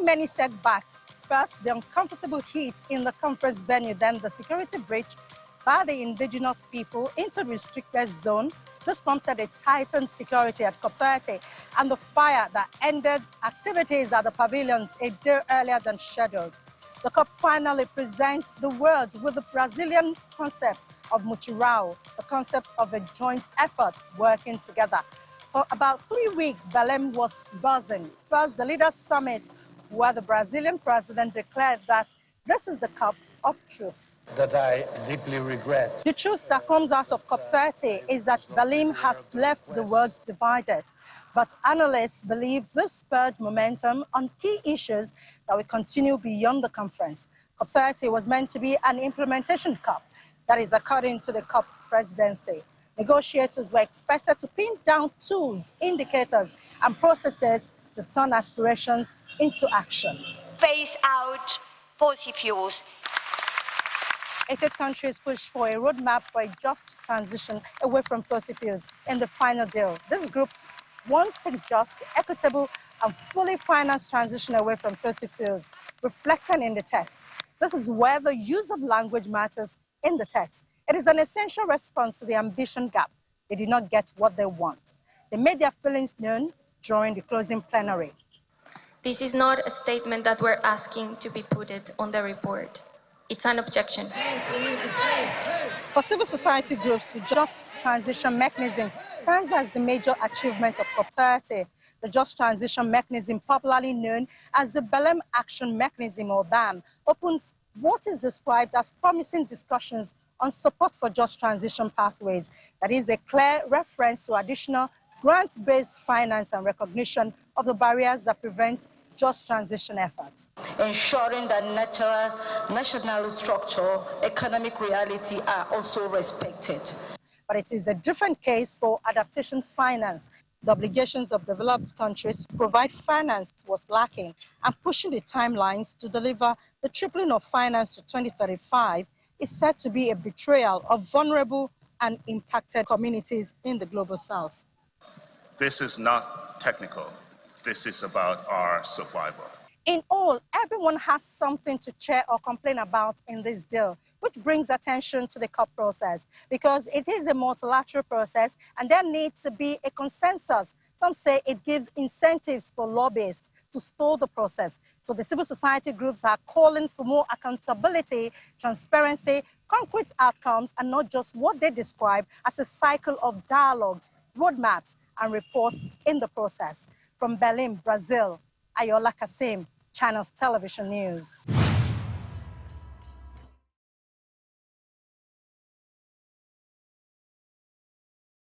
many setbacks. First, the uncomfortable heat in the conference venue, then the security breach by the indigenous people into the restricted zone. This prompted a tightened security at COP30 and the fire that ended activities at the pavilions a day earlier than scheduled. The COP finally presents the world with the Brazilian concept of mutirão, the concept of a joint effort working together. For about 3 weeks, Belém was buzzing. First, the Leaders' Summit, where the Brazilian president declared that this is the COP of truth. That I deeply regret. The truth that comes out of COP30 is that Belém has left the world divided. But analysts believe this spurred momentum on key issues that will continue beyond the conference. COP30 was meant to be an implementation COP. That is, according to the COP presidency. Negotiators were expected to pin down tools, indicators, and processes to turn aspirations into action. Phase out fossil fuels. 88 countries pushed for a roadmap for a just transition away from fossil fuels in the final deal. This group wants a just, equitable, and fully financed transition away from fossil fuels, reflected in the text. This is where the use of language matters in the text. It is an essential response to the ambition gap. They did not get what they want. They made their feelings known during the closing plenary. This is not a statement that we're asking to be put on the report. It's an objection. For civil society groups, the Just Transition Mechanism stands as the major achievement of COP30. The Just Transition Mechanism, popularly known as the Belém Action Mechanism, or BAM, opens what is described as promising discussions on support for just transition pathways. That is a clear reference to additional grant-based finance and recognition of the barriers that prevent just transition efforts. Ensuring that national structure, economic reality are also respected. But it is a different case for adaptation finance. The obligations of developed countries to provide finance was lacking, and pushing the timelines to deliver the tripling of finance to 2035 is said to be a betrayal of vulnerable and impacted communities in the global south. This is not technical. This is about our survival. In all, everyone has something to cheer or complain about in this deal, which brings attention to the COP process, because it is a multilateral process and there needs to be a consensus. Some say it gives incentives for lobbyists to stall the process. So the civil society groups are calling for more accountability, transparency, concrete outcomes, and not just what they describe as a cycle of dialogues, roadmaps, and reports in the process. From Belém, Brazil, Ayola Kasim, Channels Television News.